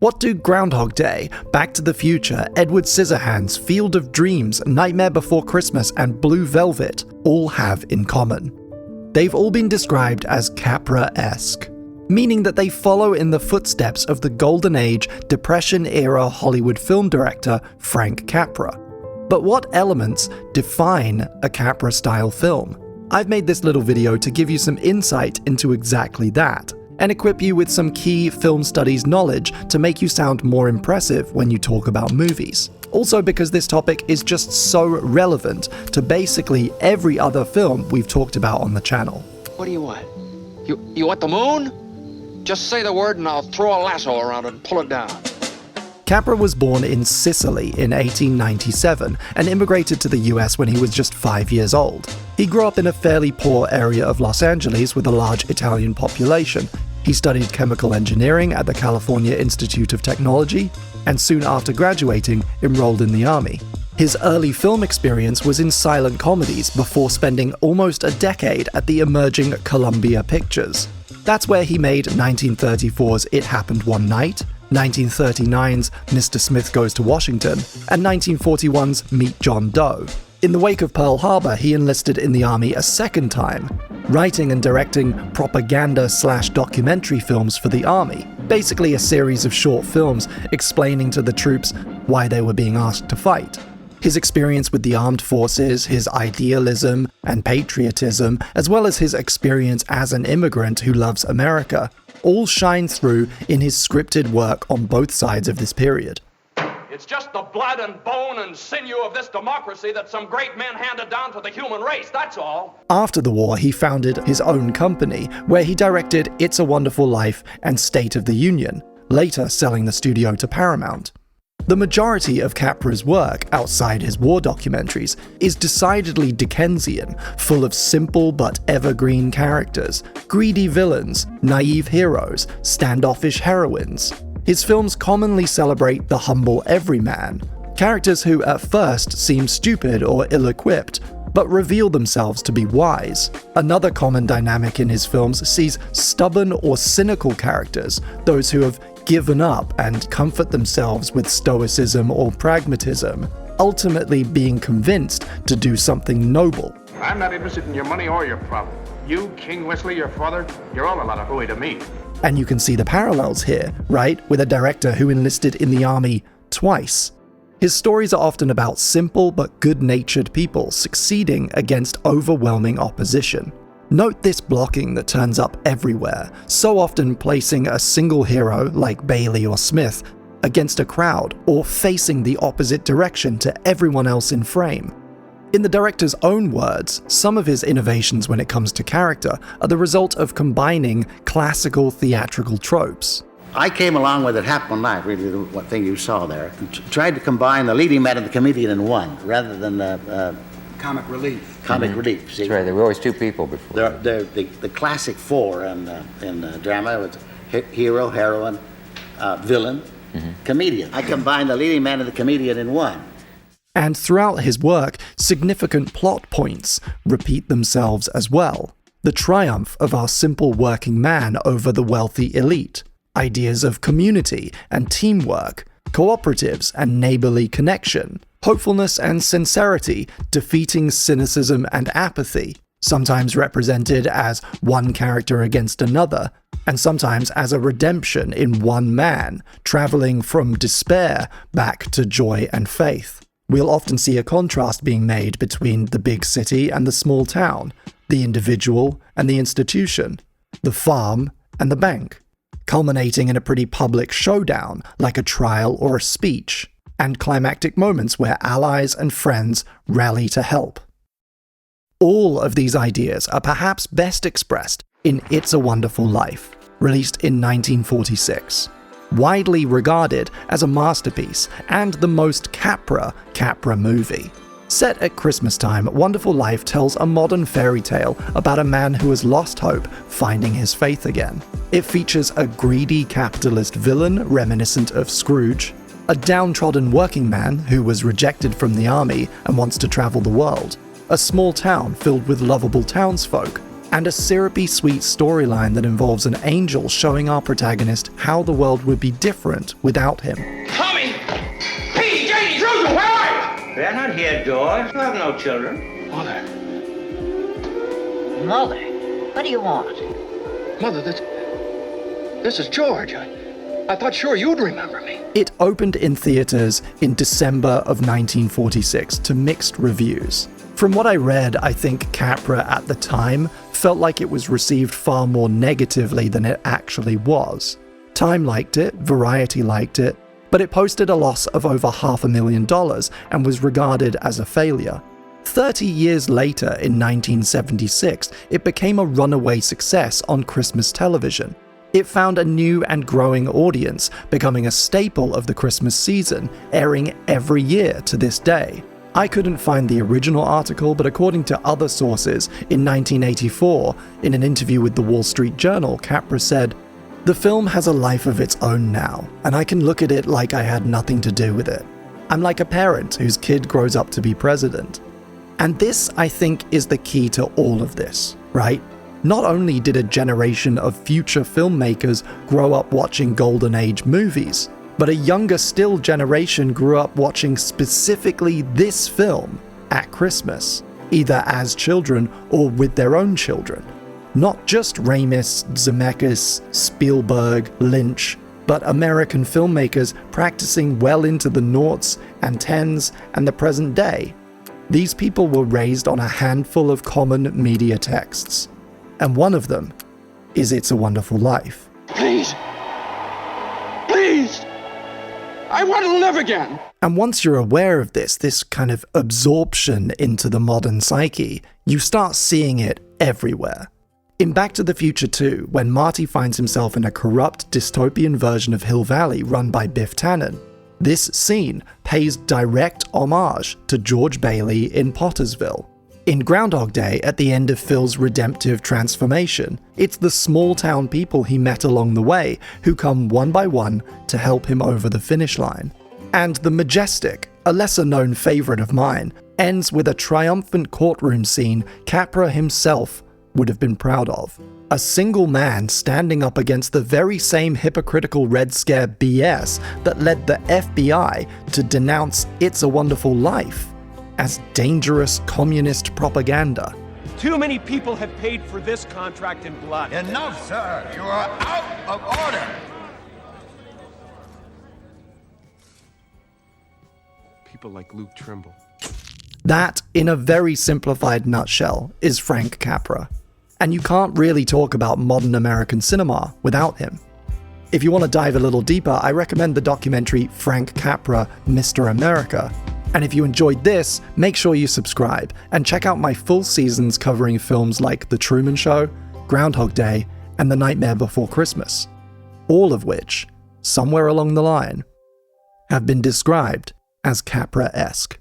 What do Groundhog Day, Back to the Future, Edward Scissorhands, Field of Dreams, Nightmare Before Christmas, and Blue Velvet all have in common? They've all been described as Capra-esque, meaning that they follow in the footsteps of the Golden Age, Depression-era Hollywood film director Frank Capra. But what elements define a Capra-style film? I've made this little video to give you some insight into exactly that, and equip you with some key film studies knowledge to make you sound more impressive when you talk about movies. Also because this topic is just so relevant to basically every other film we've talked about on the channel. What do you want? You want the moon? Just say the word and I'll throw a lasso around it and pull it down. Capra was born in Sicily in 1897 and immigrated to the US when he was just 5 years old. He grew up in a fairly poor area of Los Angeles with a large Italian population. He studied chemical engineering at the California Institute of Technology, and soon after graduating, enrolled in the army. His early film experience was in silent comedies before spending almost a decade at the emerging Columbia Pictures. That's where he made 1934's It Happened One Night, 1939's Mr. Smith Goes to Washington, and 1941's Meet John Doe. In the wake of Pearl Harbor, he enlisted in the army a second time, writing and directing propaganda/documentary films for the army, basically a series of short films explaining to the troops why they were being asked to fight. His experience with the armed forces, his idealism and patriotism, as well as his experience as an immigrant who loves America, all shine through in his scripted work on both sides of this period. It's just the blood and bone and sinew of this democracy that some great men handed down to the human race, that's all. After the war, he founded his own company, where he directed It's a Wonderful Life and State of the Union, later selling the studio to Paramount. The majority of Capra's work, outside his war documentaries, is decidedly Dickensian, full of simple but evergreen characters, greedy villains, naive heroes, standoffish heroines. His films commonly celebrate the humble everyman, characters who at first seem stupid or ill-equipped, but reveal themselves to be wise. Another common dynamic in his films sees stubborn or cynical characters, those who have given up and comfort themselves with stoicism or pragmatism, ultimately being convinced to do something noble. I'm not interested in your money or your problem. You, King Wesley, your father, you're all a lot of hooey to me. And you can see the parallels here, right? With a director who enlisted in the army twice. His stories are often about simple but good-natured people succeeding against overwhelming opposition. Note this blocking that turns up everywhere, so often placing a single hero, like Bailey or Smith, against a crowd, or facing the opposite direction to everyone else in frame. In the director's own words, some of his innovations when it comes to character are the result of combining classical theatrical tropes. I came along with It Happened One Night, really the one thing you saw there, and tried to combine the leading man and the comedian in one, rather than comic relief. Comic relief, see? That's right, there were always two people before. They're the classic four in drama, with hero, heroine, villain, comedian. I combined the leading man and the comedian in one. And throughout his work, significant plot points repeat themselves as well. The triumph of our simple working man over the wealthy elite, ideas of community and teamwork, cooperatives and neighborly connection, hopefulness and sincerity defeating cynicism and apathy, sometimes represented as one character against another, and sometimes as a redemption in one man, traveling from despair back to joy and faith. We'll often see a contrast being made between the big city and the small town, the individual and the institution, the farm and the bank, culminating in a pretty public showdown like a trial or a speech, and climactic moments where allies and friends rally to help. All of these ideas are perhaps best expressed in It's a Wonderful Life, released in 1946. Widely regarded as a masterpiece and the most Capra movie. Set at Christmas time, Wonderful Life tells a modern fairy tale about a man who has lost hope, finding his faith again. It features a greedy capitalist villain reminiscent of Scrooge, a downtrodden working man who was rejected from the army and wants to travel the world, a small town filled with lovable townsfolk, and a syrupy sweet storyline that involves an angel showing our protagonist how the world would be different without him. Tommy! Petey, Janie, Susan, where are you? They're not here, George. You have no children. Mother. Mother? What do you want? Mother, this is George. I thought sure you'd remember me. It opened in theaters in December of 1946 to mixed reviews. From what I read, I think Capra at the time felt like it was received far more negatively than it actually was. Time liked it, Variety liked it, but it posted a loss of over $500,000 and was regarded as a failure. 30 years later, in 1976, it became a runaway success on Christmas television. It found a new and growing audience, becoming a staple of the Christmas season, airing every year to this day. I couldn't find the original article, but according to other sources, in 1984, in an interview with the Wall Street Journal, Capra said, "The film has a life of its own now, and I can look at it like I had nothing to do with it. I'm like a parent whose kid grows up to be president." And this, I think, is the key to all of this, right? Not only did a generation of future filmmakers grow up watching Golden Age movies, but a younger still generation grew up watching specifically this film at Christmas, either as children or with their own children. Not just Ramis, Zemeckis, Spielberg, Lynch, but American filmmakers practicing well into the noughts and tens and the present day. These people were raised on a handful of common media texts, and one of them is It's a Wonderful Life. Please. Please. I want to live again. And once you're aware of this kind of absorption into the modern psyche, you start seeing it everywhere. In Back to the Future 2, when Marty finds himself in a corrupt dystopian version of Hill Valley run by Biff Tannen, this scene pays direct homage to George Bailey in Pottersville. In Groundhog Day, at the end of Phil's redemptive transformation, it's the small-town people he met along the way who come one by one to help him over the finish line. And The Majestic, a lesser-known favorite of mine, ends with a triumphant courtroom scene Capra himself would have been proud of. A single man standing up against the very same hypocritical Red Scare BS that led the FBI to denounce It's a Wonderful Life as dangerous communist propaganda. Too many people have paid for this contract in blood. Enough, sir! You are out of order! People like Luke Trimble. That, in a very simplified nutshell, is Frank Capra. And you can't really talk about modern American cinema without him. If you want to dive a little deeper, I recommend the documentary Frank Capra, Mr. America. And if you enjoyed this, make sure you subscribe and check out my full seasons covering films like The Truman Show, Groundhog Day, and The Nightmare Before Christmas. All of which, somewhere along the line, have been described as Capra-esque.